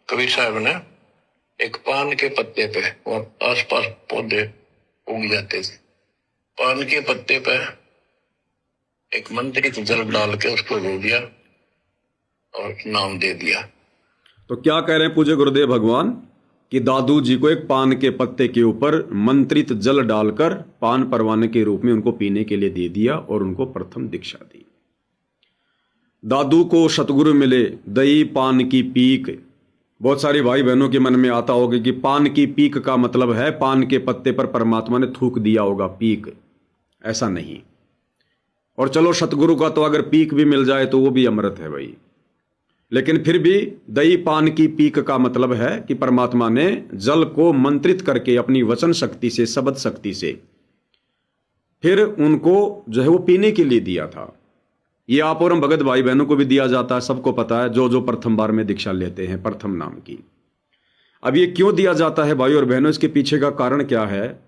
कबीर साहब ने एक पान के पत्ते पे और आसपास पौधे उग जाते थे, पान के पत्ते पे एक मंत्रित जल डाल के उसको धो दिया और नाम दे दिया। तो क्या कह रहे हैं पूज्य गुरुदेव भगवान कि दादू जी को एक पान के पत्ते के ऊपर मंत्रित जल डालकर पान परवाने के रूप में उनको पीने के लिए दे दिया और उनको प्रथम दीक्षा दी। दादू को सतगुरु मिले दही पान की पीक। बहुत सारे भाई बहनों के मन में आता होगा कि पान की पीक का मतलब है पान के पत्ते पर परमात्मा ने थूक दिया होगा पीक। ऐसा नहीं। और चलो सतगुरु का तो अगर पीक भी मिल जाए तो वो भी अमृत है भाई, लेकिन फिर भी दही पान की पीक का मतलब है कि परमात्मा ने जल को मंत्रित करके अपनी वचन शक्ति से, शब्द शक्ति से फिर उनको जो है वो पीने के लिए दिया था। ये आप और हम भगत भाई बहनों को भी दिया जाता है, सबको पता है, जो जो प्रथम बार में दीक्षा लेते हैं प्रथम नाम की। अब ये क्यों दिया जाता है भाई और बहनों, इसके पीछे का कारण क्या है?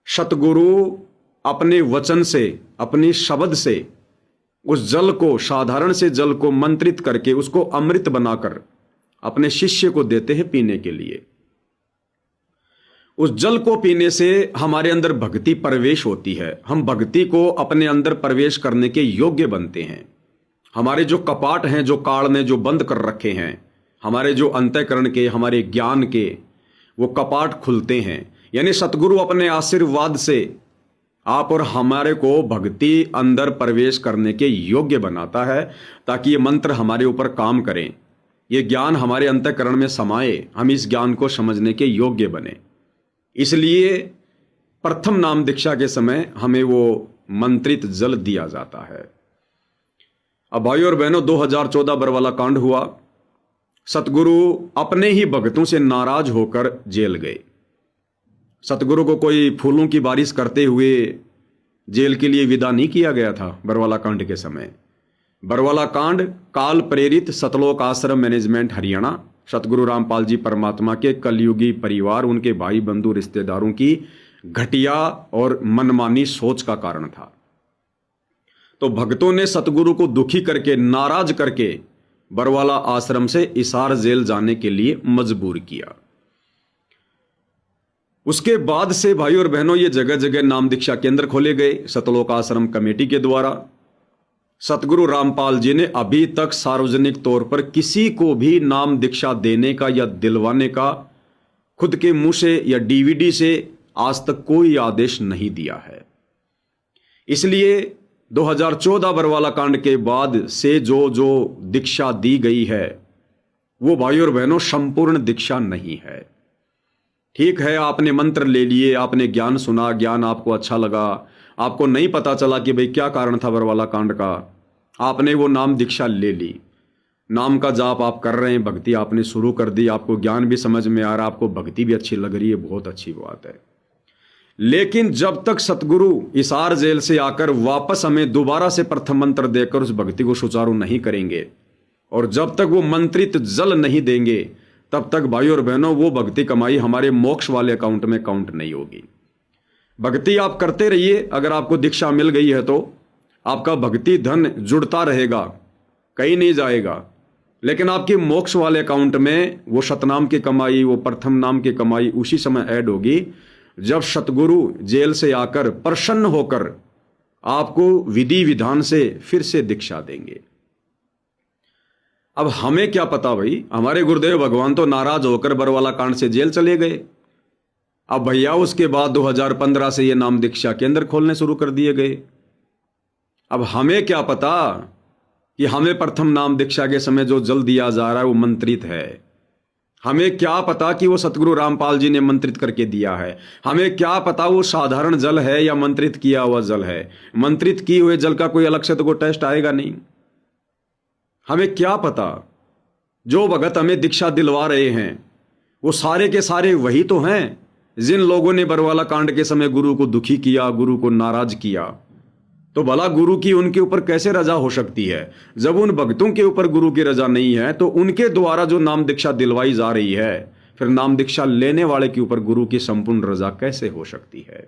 सतगुरु अपने वचन से, अपनी शब्द से उस जल को, साधारण से जल को मंत्रित करके उसको अमृत बनाकर अपने शिष्य को देते हैं पीने के लिए। उस जल को पीने से हमारे अंदर भक्ति प्रवेश होती है, हम भक्ति को अपने अंदर प्रवेश करने के योग्य बनते हैं। हमारे जो कपाट हैं, जो काल ने जो बंद कर रखे हैं, हमारे जो अंतःकरण के, हमारे ज्ञान के, वो कपाट खुलते हैं। यानी सतगुरु अपने आशीर्वाद से आप और हमारे को भक्ति अंदर प्रवेश करने के योग्य बनाता है, ताकि ये मंत्र हमारे ऊपर काम करें, ये ज्ञान हमारे अंतःकरण में समाये, हम इस ज्ञान को समझने के योग्य बने। इसलिए प्रथम नाम दीक्षा के समय हमें वो मंत्रित जल दिया जाता है। अब भाइयों और बहनों, 2014 बरवाला कांड हुआ। सतगुरु अपने ही भक्तों से नाराज होकर जेल गए। सतगुरु को कोई फूलों की बारिश करते हुए जेल के लिए विदा नहीं किया गया था बरवाला कांड के समय। बरवाला कांड काल प्रेरित सतलोक आश्रम मैनेजमेंट हरियाणा, सतगुरु रामपाल जी परमात्मा के कलयुगी परिवार, उनके भाई बंधु रिश्तेदारों की घटिया और मनमानी सोच का कारण था। तो भक्तों ने सतगुरु को दुखी करके, नाराज करके बरवाला आश्रम से हिसार जेल जाने के लिए मजबूर किया। उसके बाद से भाई और बहनों, ये जगह जगह नाम दीक्षा केंद्र खोले गए सतलोक आश्रम कमेटी के द्वारा। सतगुरु रामपाल जी ने अभी तक सार्वजनिक तौर पर किसी को भी नाम दीक्षा देने का या दिलवाने का खुद के मुंह से या डीवीडी से आज तक कोई आदेश नहीं दिया है। इसलिए 2014 बरवाला कांड के बाद से जो जो दीक्षा दी गई है वो भाई और बहनों संपूर्ण दीक्षा नहीं है। ठीक है, आपने मंत्र ले लिए, आपने ज्ञान सुना, ज्ञान आपको अच्छा लगा, आपको नहीं पता चला कि भाई क्या कारण था बरवाला कांड का, आपने वो नाम दीक्षा ले ली, नाम का जाप आप कर रहे हैं, भक्ति आपने शुरू कर दी, आपको ज्ञान भी समझ में आ रहा, आपको भक्ति भी अच्छी लग रही है, बहुत अच्छी बात है। लेकिन जब तक सतगुरु हिसार जेल से आकर वापस हमें दोबारा से प्रथम मंत्र देकर उस भक्ति को सुचारू नहीं करेंगे और जब तक वो मंत्रित जल नहीं देंगे, तब तक भाई और बहनों वो भक्ति कमाई हमारे मोक्ष वाले अकाउंट में काउंट नहीं होगी। भक्ति आप करते रहिए, अगर आपको दीक्षा मिल गई है तो आपका भक्ति धन जुड़ता रहेगा, कहीं नहीं जाएगा। लेकिन आपके मोक्ष वाले अकाउंट में वो सतनाम की कमाई, वो प्रथम नाम की कमाई उसी समय ऐड होगी जब सतगुरु जेल से आकर प्रसन्न होकर आपको विधि विधान से फिर से दीक्षा देंगे। अब हमें क्या पता भाई, हमारे गुरुदेव भगवान तो नाराज होकर बरवाला कांड से जेल चले गए। अब भैया उसके बाद 2015 से ये नाम दीक्षा केंद्र खोलने शुरू कर दिए गए। अब हमें क्या पता कि हमें प्रथम नाम दीक्षा के समय जो जल दिया जा रहा है वो मंत्रित है। हमें क्या पता कि वो सतगुरु रामपाल जी ने मंत्रित करके दिया है। हमें क्या पता वो साधारण जल है या मंत्रित किया हुआ जल है। मंत्रित किए हुए जल का कोई अलग से तो कोई टेस्ट आएगा नहीं। हमें क्या पता? जो भगत हमें दीक्षा दिलवा रहे हैं वो सारे के सारे वही तो हैं जिन लोगों ने बरवाला कांड के समय गुरु को दुखी किया, गुरु को नाराज किया। तो भला गुरु की उनके ऊपर कैसे रजा हो सकती है? जब उन भक्तों के ऊपर गुरु की रजा नहीं है तो उनके द्वारा जो नाम दीक्षा दिलवाई जा रही है, फिर नाम दीक्षा लेने वाले के ऊपर गुरु की संपूर्ण रजा कैसे हो सकती है?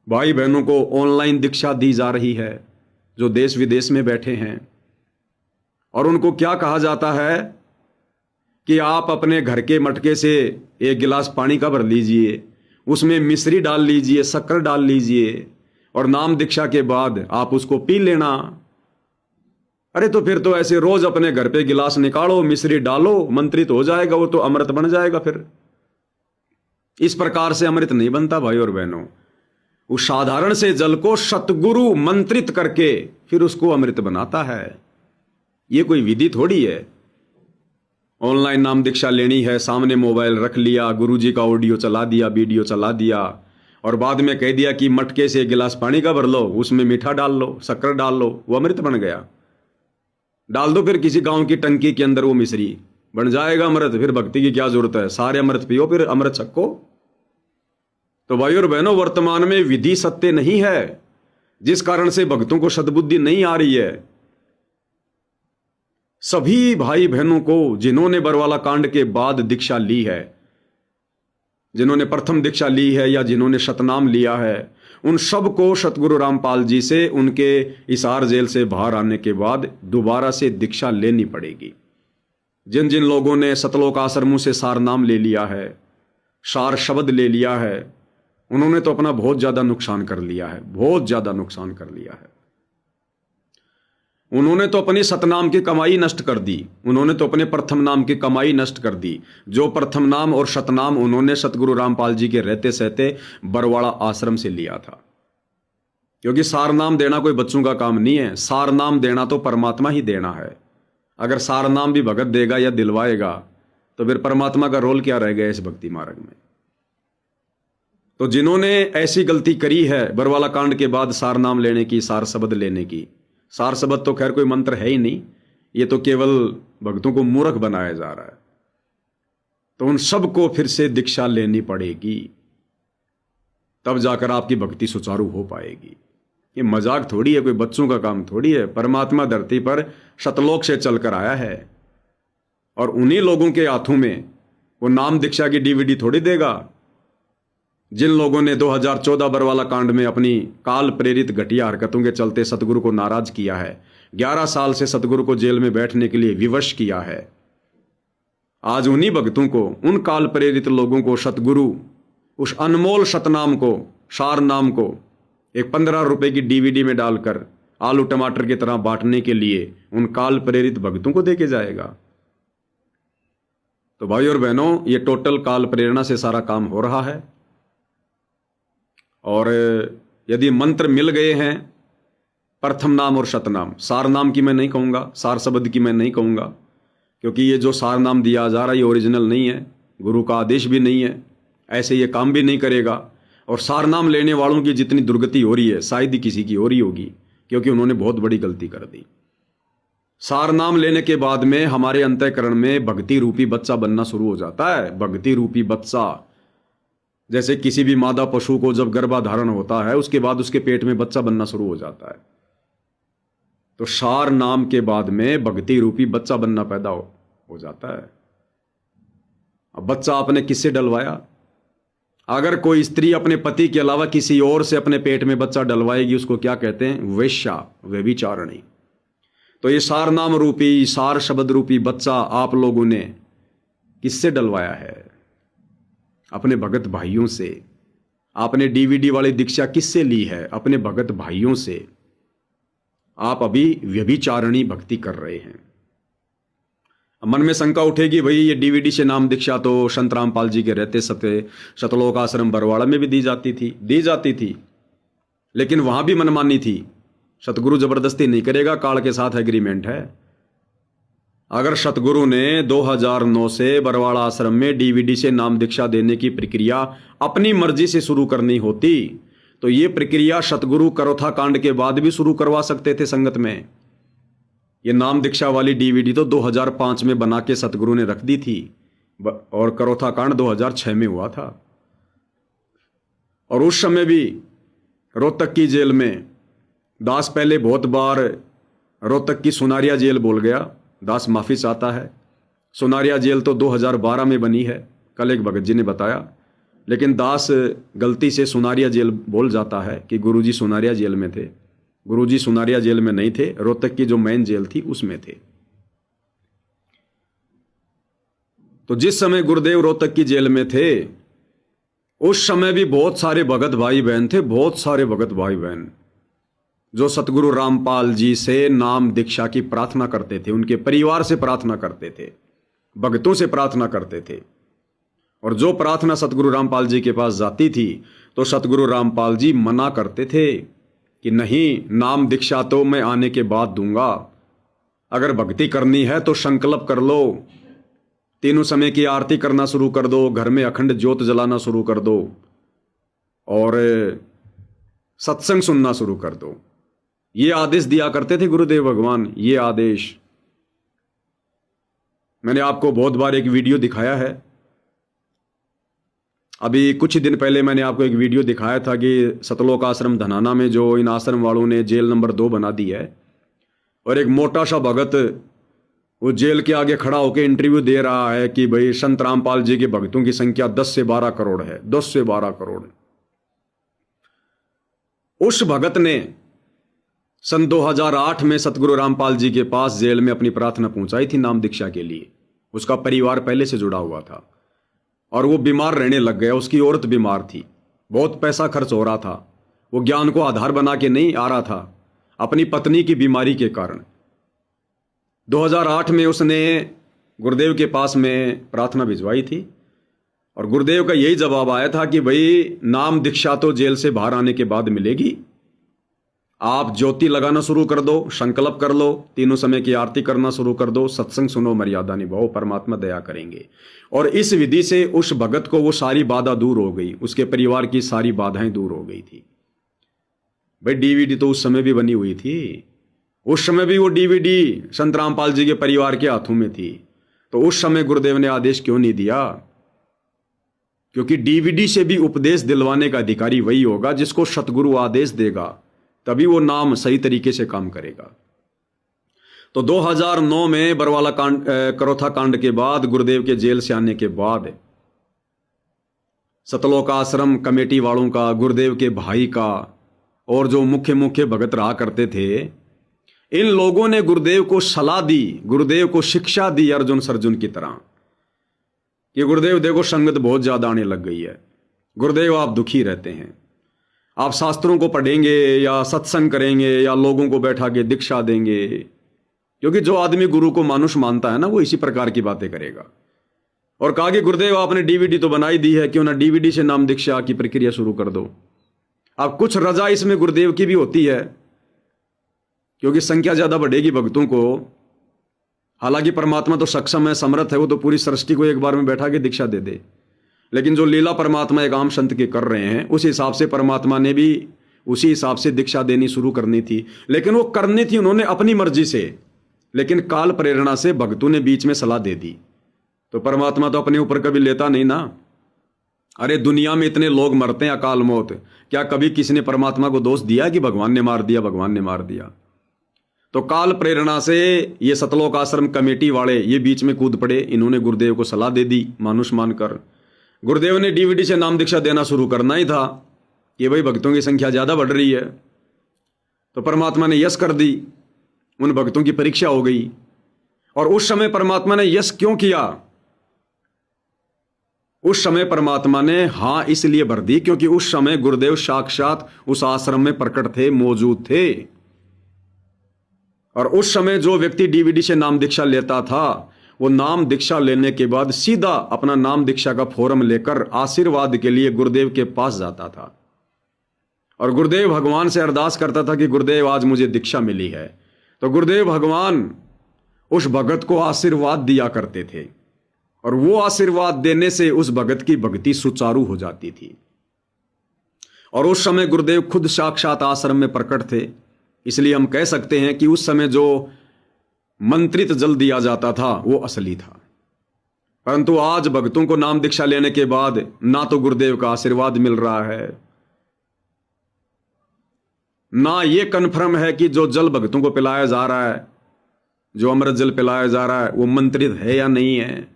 भाई बहनों को ऑनलाइन दीक्षा दी जा रही है जो देश विदेश में बैठे हैं, और उनको क्या कहा जाता है कि आप अपने घर के मटके से एक गिलास पानी का भर लीजिए, उसमें मिश्री डाल लीजिए, शक्कर डाल लीजिए और नाम दीक्षा के बाद आप उसको पी लेना। अरे तो फिर तो ऐसे रोज अपने घर पे गिलास निकालो, मिश्री डालो, मंत्रित हो जाएगा, वो तो अमृत बन जाएगा। फिर इस प्रकार से अमृत नहीं बनता भाई और बहनों। उस साधारण से जल को सतगुरु मंत्रित करके फिर उसको अमृत बनाता है। ये कोई विधि थोड़ी है। ऑनलाइन नाम दीक्षा लेनी है, सामने मोबाइल रख लिया, गुरुजी का ऑडियो चला दिया, वीडियो चला दिया और बाद में कह दिया कि मटके से एक गिलास पानी का भर लो, उसमें मीठा डाल लो, शक्कर डाल लो, वो अमृत बन गया। डाल दो फिर किसी गांव की टंकी के अंदर, वो मिश्री बन जाएगा अमृत। फिर भक्ति की क्या जरूरत है, सारे अमृत पियो, फिर अमृत छको। तो भाई और बहनों, वर्तमान में विधि सत्य नहीं है, जिस कारण से भक्तों को सद्बुद्धि नहीं आ रही है। सभी भाई बहनों को जिन्होंने बरवाला कांड के बाद दीक्षा ली है, जिन्होंने प्रथम दीक्षा ली है या जिन्होंने शतनाम लिया है, उन सबको सतगुरु रामपाल जी से उनके हिसार जेल से बाहर आने के बाद दोबारा से दीक्षा लेनी पड़ेगी। जिन जिन लोगों ने सतलोक आश्रमों से सार नाम ले लिया है, सार शब्द ले लिया है, उन्होंने तो अपना बहुत ज्यादा नुकसान कर लिया है, बहुत ज्यादा नुकसान कर लिया है। उन्होंने तो अपनी सतनाम की कमाई नष्ट कर दी, उन्होंने तो अपने प्रथम नाम की कमाई नष्ट कर दी। जो प्रथम नाम और शतनाम उन्होंने सतगुरु रामपाल जी के रहते सहते बरवाड़ा आश्रम से लिया था। क्योंकि सार नाम देना कोई बच्चों का काम नहीं है, सार नाम देना तो परमात्मा ही देना है। अगर सार नाम भी भगत देगा या दिलवाएगा तो फिर परमात्मा का रोल क्या रह गया इस भक्ति मार्ग में। तो जिन्होंने ऐसी गलती करी है बरवाला कांड के बाद सार नाम लेने की, सार शब्द लेने की, सार शब्द तो खैर कोई मंत्र है ही नहीं, ये तो केवल भक्तों को मूर्ख बनाया जा रहा है, तो उन सबको फिर से दीक्षा लेनी पड़ेगी, तब जाकर आपकी भक्ति सुचारू हो पाएगी। ये मजाक थोड़ी है, कोई बच्चों का काम थोड़ी है। परमात्मा धरती पर सतलोक से चलकर आया है और उन्हीं लोगों के हाथों में वो नाम दीक्षा की डीवीडी थोड़ी देगा। जिन लोगों ने 2014 बरवाला कांड में अपनी काल प्रेरित घटिया हरकतों के चलते सतगुरु को नाराज किया है, 11 साल से सतगुरु को जेल में बैठने के लिए विवश किया है, आज उन्हीं भक्तों को, उन काल प्रेरित लोगों को सतगुरु उस अनमोल सतनाम को, सार नाम को एक 15 रुपए की डीवीडी में डालकर आलू टमाटर की तरह बांटने के लिए उन काल प्रेरित भक्तों को देके जाएगा। तो भाई और बहनों, ये टोटल काल प्रेरणा से सारा काम हो रहा है। और यदि मंत्र मिल गए हैं, प्रथम नाम और शतनाम, सार नाम की मैं नहीं कहूँगा, सार शब्द की मैं नहीं कहूँगा, क्योंकि ये जो सार नाम दिया जा रहा है ये ओरिजिनल नहीं है, गुरु का आदेश भी नहीं है, ऐसे ये काम भी नहीं करेगा। और सार नाम लेने वालों की जितनी दुर्गति हो रही है शायद ही किसी की हो रही होगी, क्योंकि उन्होंने बहुत बड़ी गलती कर दी। सार नाम लेने के बाद में हमारे अंतःकरण में भक्ति रूपी बच्चा बनना शुरू हो जाता है। भक्ति रूपी बच्चा, जैसे किसी भी मादा पशु को जब गर्भाधारण होता है उसके बाद उसके पेट में बच्चा बनना शुरू हो जाता है, तो सार नाम के बाद में भक्ति रूपी बच्चा बनना पैदा हो जाता है। अब बच्चा आपने किससे डलवाया? अगर कोई स्त्री अपने पति के अलावा किसी और से अपने पेट में बच्चा डलवाएगी उसको क्या कहते हैं? वेश्या, व्यभिचारिणी। तो ये सार नाम रूपी, सार शब्द रूपी बच्चा आप लोगों ने किससे डलवाया है? अपने भगत भाइयों से। आपने डीवीडी वाली दीक्षा किससे ली है? अपने भगत भाइयों से। आप अभी व्यभिचारिणी भक्ति कर रहे हैं। मन में शंका उठेगी, भाई ये डीवीडी से नाम दीक्षा तो संत रामपाल जी के रहते सतलोक आश्रम बरवाड़ा में भी दी जाती थी, लेकिन वहां भी मनमानी थी। सतगुरु जबरदस्ती नहीं करेगा, काल के साथ एग्रीमेंट है। अगर सतगुरु ने 2009 से बरवाड़ा आश्रम में डीवीडी से नाम दीक्षा देने की प्रक्रिया अपनी मर्जी से शुरू करनी होती तो ये प्रक्रिया सतगुरु करोथा कांड के बाद भी शुरू करवा सकते थे संगत में। ये नाम दीक्षा वाली डीवीडी तो 2005 में बना के सतगुरु ने रख दी थी और करोथा कांड 2006 में हुआ था। और उस समय भी रोहतक की जेल में दास पहले बहुत बार रोहतक की सुनारिया जेल बोल गया, दास माफी चाहता है। सुनारिया जेल तो 2012 में बनी है, कल एक भगत जी ने बताया, लेकिन दास गलती से सुनारिया जेल बोल जाता है कि गुरुजी सुनारिया जेल में थे। गुरुजी सुनारिया जेल में नहीं थे, रोहतक की जो मेन जेल थी उसमें थे। तो जिस समय गुरुदेव रोहतक की जेल में थे उस समय भी बहुत सारे भगत भाई बहन थे, बहुत सारे भगत भाई बहन जो सतगुरु रामपाल जी से नाम दीक्षा की प्रार्थना करते थे, उनके परिवार से प्रार्थना करते थे, भगतों से प्रार्थना करते थे। और जो प्रार्थना सतगुरु रामपाल जी के पास जाती थी तो सतगुरु रामपाल जी मना करते थे कि नहीं, नाम दीक्षा तो मैं आने के बाद दूंगा, अगर भक्ति करनी है तो संकल्प कर लो, तीनों समय की आरती करना शुरू कर दो, घर में अखंड ज्योत जलाना शुरू कर दो और सत्संग सुनना शुरू कर दो। ये आदेश दिया करते थे गुरुदेव भगवान। ये आदेश मैंने आपको बहुत बार एक वीडियो दिखाया है। अभी कुछ ही दिन पहले मैंने आपको एक वीडियो दिखाया था कि सतलोक आश्रम धनाना में जो इन आश्रम वालों ने जेल नंबर 2 बना दी है और एक मोटा सा भगत वो जेल के आगे खड़ा होकर इंटरव्यू दे रहा है कि भाई संत रामपाल जी के भक्तों की संख्या 10 से 12 करोड़ है, 10 से 12 करोड़। उस भगत ने सन 2008 में सतगुरु रामपाल जी के पास जेल में अपनी प्रार्थना पहुंचाई थी नाम दीक्षा के लिए। उसका परिवार पहले से जुड़ा हुआ था और वो बीमार रहने लग गया। उसकी औरत बीमार थी, बहुत पैसा खर्च हो रहा था, वो ज्ञान को आधार बना के नहीं आ रहा था अपनी पत्नी की बीमारी के कारण। 2008 में उसने गुरुदेव के पास में प्रार्थना भिजवाई थी और गुरुदेव का यही जवाब आया था कि भाई नाम दीक्षा तो जेल से बाहर आने के बाद मिलेगी, आप ज्योति लगाना शुरू कर दो, संकल्प कर लो, तीनों समय की आरती करना शुरू कर दो, सत्संग सुनो, मर्यादा निभाओ, परमात्मा दया करेंगे। और इस विधि से उस भगत को वो सारी बाधा दूर हो गई, उसके परिवार की सारी बाधाएं दूर हो गई थी। भाई डीवीडी तो उस समय भी बनी हुई थी, उस समय भी वो डीवीडी संत रामपाल जी के परिवार के हाथों में थी। तो उस समय गुरुदेव ने आदेश क्यों नहीं दिया? क्योंकि डीवीडी से भी उपदेश दिलवाने का अधिकारी वही होगा जिसको सतगुरु आदेश देगा, तभी वो नाम सही तरीके से काम करेगा। तो 2009 में बरवाला कांड, करोथा कांड के बाद, गुरुदेव के जेल से आने के बाद सतलोक आश्रम कमेटी वालों का, गुरुदेव के भाई का और जो मुख्य मुख्य भगत रहा करते थे, इन लोगों ने गुरुदेव को सलाह दी, गुरुदेव को शिक्षा दी अर्जुन सर्जुन की तरह कि गुरुदेव देखो संगत बहुत ज्यादा आने लग गई है, गुरुदेव आप दुखी रहते हैं, आप शास्त्रों को पढ़ेंगे या सत्संग करेंगे या लोगों को बैठा के दीक्षा देंगे, क्योंकि जो आदमी गुरु को मानुष मानता है ना वो इसी प्रकार की बातें करेगा। और कहा कि गुरुदेव आपने डीवीडी तो बनाई दी है, क्यों ना डीवीडी से नाम दीक्षा की प्रक्रिया शुरू कर दो। अब कुछ रजा इसमें गुरुदेव की भी होती है क्योंकि संख्या ज्यादा बढ़ेगी भक्तों को। हालांकि परमात्मा तो सक्षम है, समर्थ है, वो तो पूरी सृष्टि को एक बार में बैठा के दीक्षा दे दे, लेकिन जो लीला परमात्मा एक आम संत के कर रहे हैं उस हिसाब से परमात्मा ने भी उसी हिसाब से दीक्षा देनी शुरू करनी थी। लेकिन वो करनी थी उन्होंने अपनी मर्जी से, लेकिन काल प्रेरणा से भक्तों ने बीच में सलाह दे दी। तो परमात्मा तो अपने ऊपर कभी लेता नहीं ना। अरे दुनिया में इतने लोग मरते हैं अकाल मौत, क्या कभी किसी ने परमात्मा को दोष दिया कि भगवान ने मार दिया, भगवान ने मार दिया? तो काल प्रेरणा से ये सतलोक आश्रम कमेटी वाले ये बीच में कूद पड़े, इन्होंने गुरुदेव को सलाह दे दी मानुष मानकर। गुरुदेव ने डीवीडी से नाम दीक्षा देना शुरू करना ही था कि भाई भक्तों की संख्या ज्यादा बढ़ रही है। तो परमात्मा ने यश कर दी, उन भक्तों की परीक्षा हो गई। और उस समय परमात्मा ने यश क्यों किया? उस समय परमात्मा ने हां इसलिए भर दी क्योंकि उस समय गुरुदेव साक्षात उस आश्रम में प्रकट थे, मौजूद थे। और उस समय जो व्यक्ति डीवीडी से नाम दीक्षा लेता था वो नाम दीक्षा लेने के बाद सीधा अपना नाम दीक्षा का फॉर्म लेकर आशीर्वाद के लिए गुरुदेव के पास जाता था और गुरुदेव भगवान से अरदास करता था कि गुरुदेव आज मुझे दीक्षा मिली है। तो गुरुदेव भगवान उस भगत को आशीर्वाद दिया करते थे और वो आशीर्वाद देने से उस भगत की भक्ति सुचारू हो जाती थी। और उस समय गुरुदेव खुद साक्षात आश्रम में प्रकट थे, इसलिए हम कह सकते हैं कि उस समय जो मंत्रित जल दिया जाता था वो असली था। परंतु आज भक्तों को नाम दीक्षा लेने के बाद ना तो गुरुदेव का आशीर्वाद मिल रहा है, ना ये कन्फर्म है कि जो जल भक्तों को पिलाया जा रहा है, जो अमृत जल पिलाया जा रहा है, वो मंत्रित है या नहीं है।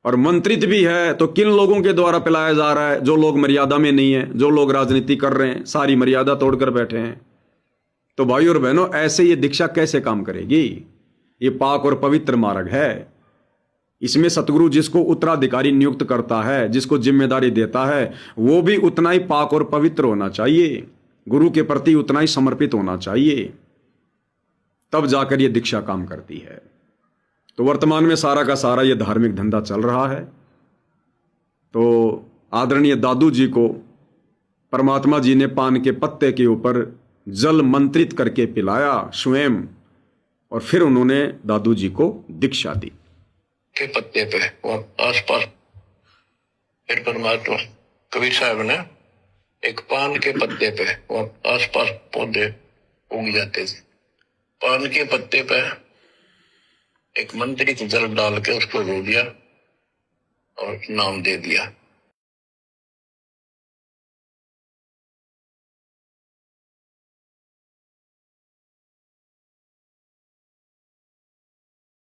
और मंत्रित भी है तो किन लोगों के द्वारा पिलाया जा रहा है? जो लोग मर्यादा में नहीं है, जो लोग राजनीति कर रहे हैं, सारी मर्यादा तोड़कर बैठे हैं। तो भाई और बहनों, ऐसे ये दीक्षा कैसे काम करेगी? ये पाक और पवित्र मार्ग है, इसमें सतगुरु जिसको उत्तराधिकारी नियुक्त करता है, जिसको जिम्मेदारी देता है, वो भी उतना ही पाक और पवित्र होना चाहिए, गुरु के प्रति उतना ही समर्पित होना चाहिए, तब जाकर ये दीक्षा काम करती है। तो वर्तमान में सारा का सारा ये धार्मिक धंधा चल रहा है। तो आदरणीय दादू जी को परमात्मा जी ने पान के पत्ते के ऊपर जल मंत्रित करके पिलाया स्वयं, और फिर उन्होंने दादू जी को दीक्षा दी। के पत्ते पे और आसपास फिर परमात्मा कबीर साहब ने एक पान के पत्ते पे और आसपास पौधे उग जाते थे। पान के पत्ते पे एक मंत्रित जल डाल के उसको रो दिया और नाम दे दिया।